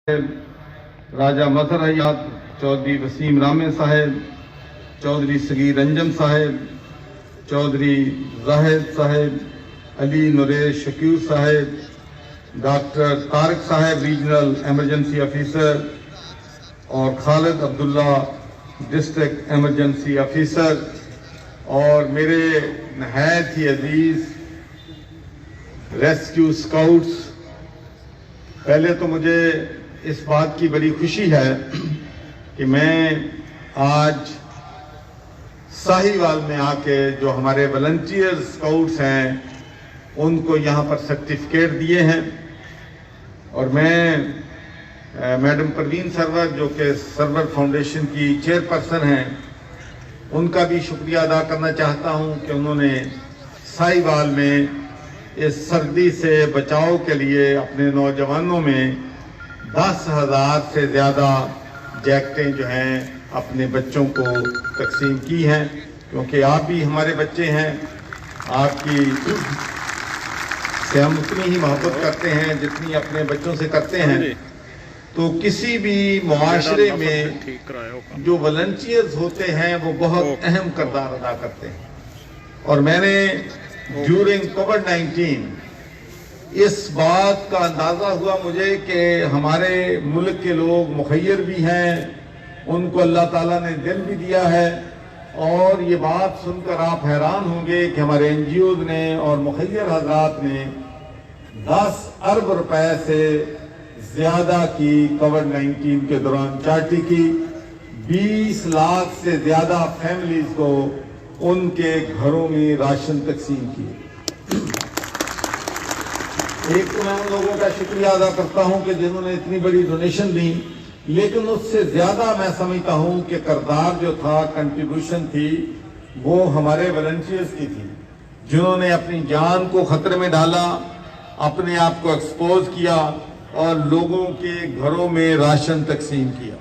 راجہ مظہر حیات چودھری وسیم رامے صاحب، چودھری صغیر انجم صاحب، چودھری زاہد صاحب، علی نریش شکیور صاحب، ڈاکٹر طارق صاحب ریجنل ایمرجنسی آفیسر، اور خالد عبداللہ ڈسٹرکٹ ایمرجنسی آفیسر، اور میرے نہایت ہی عزیز ریسکیو سکاؤٹس۔ پہلے تو مجھے اس بات کی بڑی خوشی ہے کہ میں آج ساہیوال میں آ کے جو ہمارے والنٹیئر سکاؤٹس ہیں ان کو یہاں پر سرٹیفکیٹ دیے ہیں، اور میں میڈم پروین سرور جو کہ سرور فاؤنڈیشن کی چیئرپرسن ہیں ان کا بھی شکریہ ادا کرنا چاہتا ہوں کہ انہوں نے ساہیوال میں اس سردی سے بچاؤ کے لیے اپنے نوجوانوں میں 10,000 سے زیادہ جیکٹیں جو ہیں اپنے بچوں کو تقسیم کی ہیں، کیونکہ آپ بھی ہمارے بچے ہیں، آپ کی سے ہم اتنی ہی محبت کرتے ہیں جتنی اپنے بچوں سے کرتے ہیں۔ تو کسی بھی معاشرے میں جو والنٹیئرز ہوتے ہیں وہ بہت اہم کردار ادا کرتے ہیں، اور میں نے ڈیورنگ کووڈ-19 اس بات کا اندازہ ہوا مجھے کہ ہمارے ملک کے لوگ مخیر بھی ہیں، ان کو اللہ تعالیٰ نے دل بھی دیا ہے، اور یہ بات سن کر آپ حیران ہوں گے کہ ہمارے این جی اوز نے اور مخیر حضرات نے 10 ارب روپے سے زیادہ کی کووڈ-19 کے دوران چارٹی کی، 20 لاکھ سے زیادہ فیملیز کو ان کے گھروں میں راشن تقسیم کی۔ ایک تو میں ان لوگوں کا شکریہ ادا کرتا ہوں کہ جنہوں نے اتنی بڑی ڈونیشن دی، لیکن اس سے زیادہ میں سمجھتا ہوں کہ کردار جو تھا، کنٹریبیوشن تھی، وہ ہمارے والنٹیئرز کی تھی، جنہوں نے اپنی جان کو خطرے میں ڈالا، اپنے آپ کو ایکسپوز کیا اور لوگوں کے گھروں میں راشن تقسیم کیا۔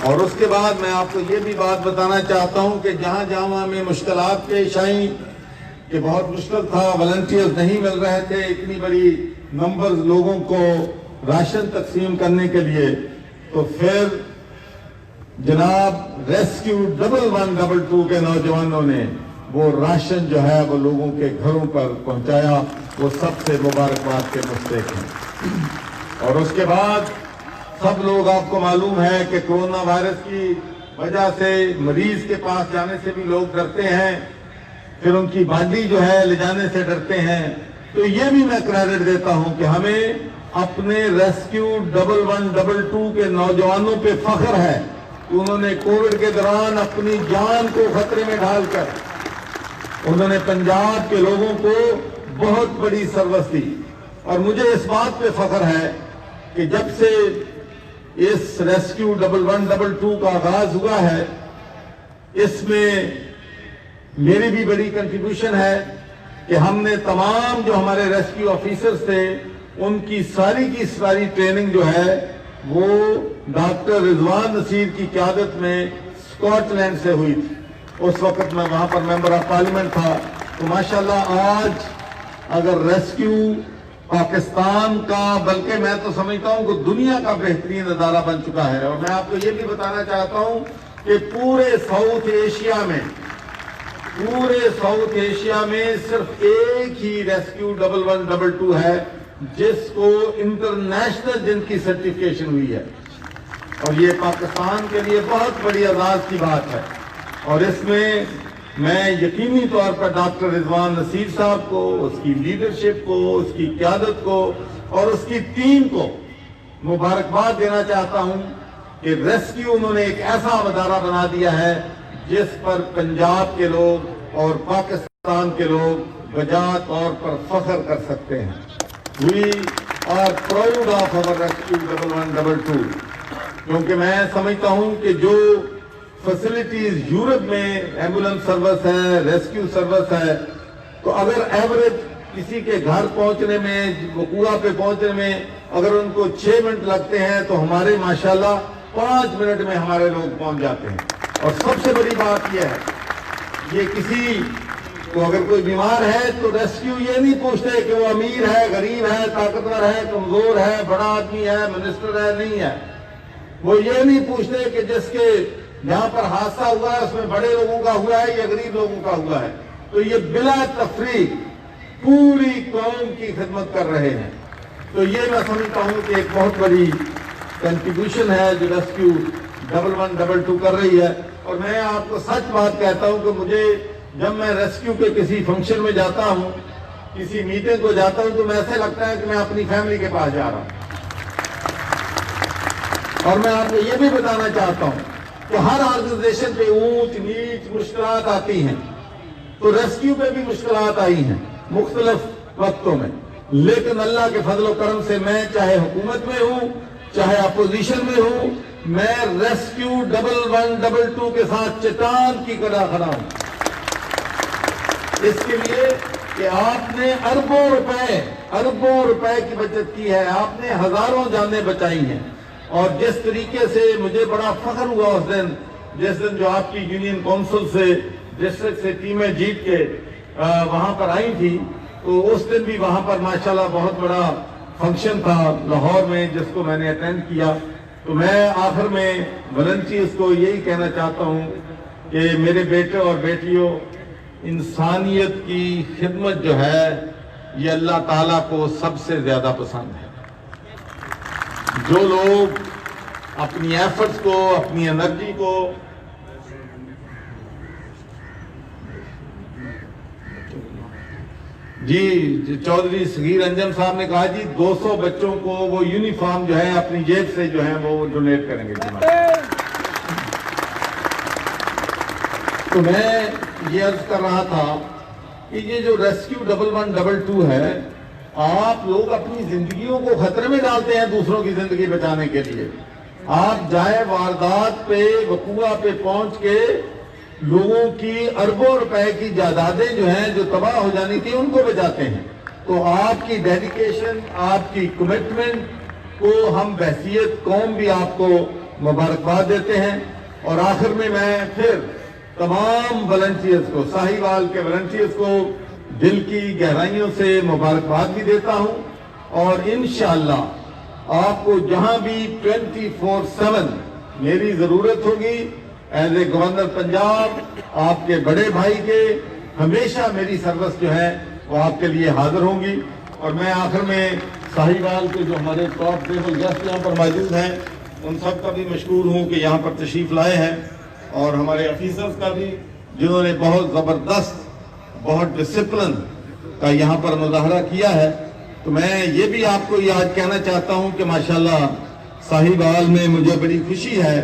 اور اس کے بعد میں آپ کو یہ بھی بات بتانا چاہتا ہوں کہ جہاں جہاں ہمیں مشکلات پیش آئیں کہ بہت مشکل تھا، والنٹیئرز نہیں مل رہے تھے اتنی بڑی نمبرز لوگوں کو راشن تقسیم کرنے کے لیے، تو پھر جناب ریسکیو 1122 کے نوجوانوں نے وہ راشن جو ہے وہ لوگوں کے گھروں پر پہنچایا، وہ سب سے مبارکباد کے مستحق ہیں۔ اور اس کے بعد سب لوگ، آپ کو معلوم ہے کہ کرونا وائرس کی وجہ سے مریض کے پاس جانے سے بھی لوگ ڈرتے ہیں، پھر ان کی باڈی جو ہے لے جانے سے ڈرتے ہیں، تو یہ بھی میں کریڈٹ دیتا ہوں کہ ہمیں اپنے ریسکیو 1122 کے نوجوانوں پہ فخر ہے کہ انہوں نے کووڈ کے دوران اپنی جان کو خطرے میں ڈال کر انہوں نے پنجاب کے لوگوں کو بہت بڑی سروس دی۔ اور مجھے اس بات پہ فخر ہے کہ جب سے اس ریسکیو 1122 کا آغاز ہوا ہے، اس میں میری بھی بڑی کنٹریبیوشن ہے کہ ہم نے تمام جو ہمارے ریسکیو آفیسرز تھے ان کی ساری ٹریننگ جو ہے وہ ڈاکٹر رضوان نصیر کی قیادت میں اسکاٹ لینڈ سے ہوئی تھی۔ اس وقت میں وہاں پر ممبر آف پارلیمنٹ تھا، تو ماشاءاللہ آج اگر ریسکیو پاکستان کا، بلکہ میں تو سمجھتا ہوں کہ دنیا کا بہترین ادارہ بن چکا ہے۔ اور میں آپ کو یہ بھی بتانا چاہتا ہوں کہ پورے ساؤتھ ایشیا میں صرف ایک ہی ریسکیو 1122 ہے جس کو انٹرنیشنل جن کی سرٹیفکیشن ہوئی ہے، اور یہ پاکستان کے لیے بہت بڑی اعزاز کی بات ہے۔ اور اس میں میں یقینی طور پر ڈاکٹر رضوان نصیر صاحب کو، اس کی لیڈرشپ کو، اس کی قیادت کو اور اس کی ٹیم کو مبارکباد دینا چاہتا ہوں کہ ریسکیو انہوں نے ایک ایسا ادارہ بنا دیا ہے جس پر پنجاب کے لوگ اور پاکستان کے لوگ بجا طور پر فخر کر سکتے ہیں۔ We are proud of our Rescue 1122، کیونکہ میں سمجھتا ہوں کہ جو فیسلٹیز یورپ میں ایمبولنس سروس ہے، ریسکیو سروس ہے، تو اگر ایوریج کسی کے گھر پہنچنے میں، وقوعہ پہ پہنچنے میں اگر ان کو 6 منٹ لگتے ہیں تو ہمارے ماشاءاللہ 5 منٹ میں ہمارے لوگ پہنچ جاتے ہیں۔ اور سب سے بڑی بات یہ ہے، یہ کسی تو اگر کوئی بیمار ہے تو ریسکیو یہ نہیں پوچھتے کہ وہ امیر ہے، غریب ہے، طاقتور ہے، کمزور ہے، بڑا آدمی ہے، منسٹر ہے، نہیں ہے۔ وہ یہ نہیں پوچھتے کہ جس کے جہاں پر حادثہ ہوا ہے اس میں بڑے لوگوں کا ہوا ہے یا غریب لوگوں کا ہوا ہے۔ تو یہ بلا تفریق پوری قوم کی خدمت کر رہے ہیں۔ تو یہ میں سمجھتا ہوں کہ ایک بہت بڑی کنٹریبیوشن ہے جو ریسکیو 1112 کر رہی ہے۔ اور میں آپ کو سچ بات کہتا ہوں کہ مجھے جب میں ریسکیو کے کسی فنکشن میں جاتا ہوں، کسی میٹنگ کو جاتا ہوں، تو میں ایسے لگتا ہے کہ میں اپنی فیملی کے پاس جا رہا ہوں۔ اور میں آپ کو یہ بھی بتانا چاہتا ہوں کہ ہر آرگنائزیشن پہ اونچ نیچ مشکلات آتی ہیں، تو ریسکیو پہ بھی مشکلات آئی ہیں مختلف وقتوں میں، لیکن اللہ کے فضل و کرم سے میں چاہے حکومت میں ہوں چاہے اپوزیشن میں ہوں، میں ریسکیو 1112 کے ساتھ چٹان کی طرح کھڑا ہوں، اس کے لیے کہ آپ نے اربوں روپے کی بچت کی ہے، آپ نے ہزاروں جانیں بچائی ہیں۔ اور جس طریقے سے مجھے بڑا فخر ہوا اس دن، جس دن جو آپ کی یونین کونسل سے ڈسٹرکٹ سے ٹیمیں جیت کے وہاں پر آئی تھی، تو اس دن بھی وہاں پر ماشاءاللہ بہت بڑا فنکشن تھا لاہور میں جس کو میں نے اٹینڈ کیا۔ تو میں آخر میں والنٹیئرز کو یہی کہنا چاہتا ہوں کہ میرے بیٹے اور بیٹیوں، انسانیت کی خدمت جو ہے یہ اللہ تعالیٰ کو سب سے زیادہ پسند ہے۔ جو لوگ اپنی ایفرٹس کو، اپنی انرجی کو جی چودھری صغیر انجم صاحب نے کہا جی 200 بچوں کو وہ یونیفارم جو ہے اپنی جیب سے جو ہے وہ ڈونیٹ کریں گے جی۔ تو میں یہ عرض کر رہا تھا کہ یہ جو ریسکیو 1112 ہے، آپ لوگ اپنی زندگیوں کو خطرے میں ڈالتے ہیں دوسروں کی زندگی بچانے کے لیے۔ آپ جائے واردات پہ، وقوع پہ پہنچ کے لوگوں کی اربوں روپے کی جائیدادیں جو ہیں جو تباہ ہو جانی تھی ان کو بچاتے ہیں۔ تو آپ کی ڈیڈیکیشن، آپ کی کمٹمنٹ کو ہم بحیثیت قوم بھی آپ کو مبارکباد دیتے ہیں۔ اور آخر میں پھر تمام والنٹیئرز کو، ساہیوال کے والنٹیئرز کو دل کی گہرائیوں سے مبارکباد بھی دیتا ہوں، اور انشاءاللہ آپ کو جہاں بھی 24/7 میری ضرورت ہوگی، ایز اے گورنر پنجاب، آپ کے بڑے بھائی کے، ہمیشہ میری سروس جو ہے وہ آپ کے لیے حاضر ہوں گی۔ اور میں آخر میں ساہیوال کے جو ہمارے ٹاپ ٹیبل گیسٹ یہاں پر موجود ہیں ان سب کا بھی مشکور ہوں کہ یہاں پر تشریف لائے ہیں، اور ہمارے آفیسرز کا بھی جنہوں نے بہت زبردست، بہت ڈسپلن کا یہاں پر مظاہرہ کیا ہے۔ تو میں یہ بھی آپ کو آج کہنا چاہتا ہوں کہ ماشاءاللہ ساہیوال میں مجھے بڑی خوشی ہے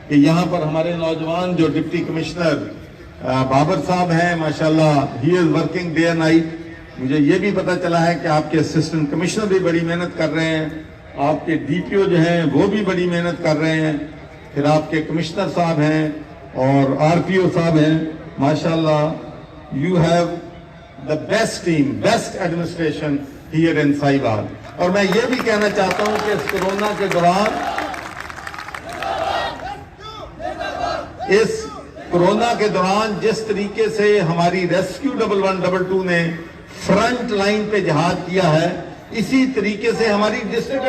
کہ یہاں پر ہمارے نوجوان جو ڈپٹی کمشنر بابر صاحب ہیں، ماشاءاللہ ہی is working day and night. مجھے یہ بھی پتا چلا ہے کہ آپ کے اسسٹنٹ کمشنر بھی بڑی محنت کر رہے ہیں، آپ کے ڈی پی او جو ہیں وہ بھی بڑی محنت کر رہے ہیں، پھر آپ کے کمشنر صاحب ہیں اور آر پی او صاحب ہیں۔ ماشاءاللہ you have the best team, best administration here in Sahiwal. اور میں یہ بھی کہنا چاہتا ہوں کہ اس کورونا کے دوران، جس طریقے سے ہماری ریسکیو 1112 نے فرنٹ لائن پہ جہاد کیا ہے، اسی طریقے سے ہماری ڈسٹرکٹ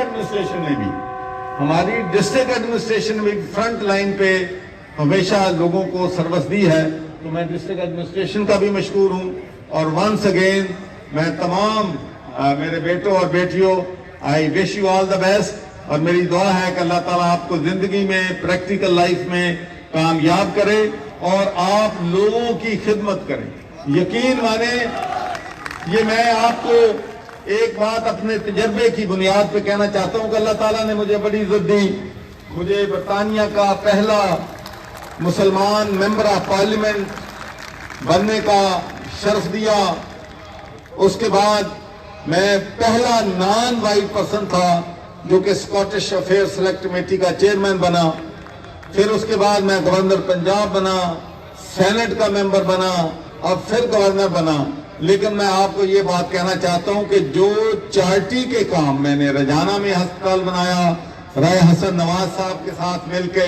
ایڈمنسٹریشن بھی فرنٹ لائن پہ ہمیشہ لوگوں کو سروس دی ہے۔ تو میں ڈسٹرکٹ ایڈمنسٹریشن کا بھی مشکور ہوں، اور ونس اگین میں تمام میرے بیٹوں اور بیٹیوں، آئی wish you all the best, اور میری دعا ہے کہ اللہ تعالیٰ آپ کو زندگی میں، پریکٹیکل لائف میں کامیاب کرے اور آپ لوگوں کی خدمت کریں۔ یقین مانیں، یہ میں آپ کو ایک بات اپنے تجربے کی بنیاد پہ کہنا چاہتا ہوں کہ اللہ تعالیٰ نے مجھے بڑی عزت دی۔ مجھے برطانیہ کا پہلا مسلمان ممبر آف پارلیمنٹ بننے کا شرف دیا۔ اس کے بعد میں پہلا نان وائٹ پرسن تھا جو کہ اسکاٹش افیئر سلیکٹ کمیٹی کا چیئرمین بنا۔ پھر اس کے بعد میں گورنر پنجاب بنا، سینٹ کا ممبر بنا، اور پھر گورنر بنا۔ لیکن میں آپ کو یہ بات کہنا چاہتا ہوں کہ جو چارٹی کے کام میں نے رجانہ میں ہسپتال بنایا، رائے حسن نواز صاحب کے ساتھ مل کے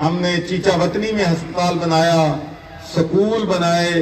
ہم نے چیچا وطنی میں ہسپتال بنایا، سکول بنائے،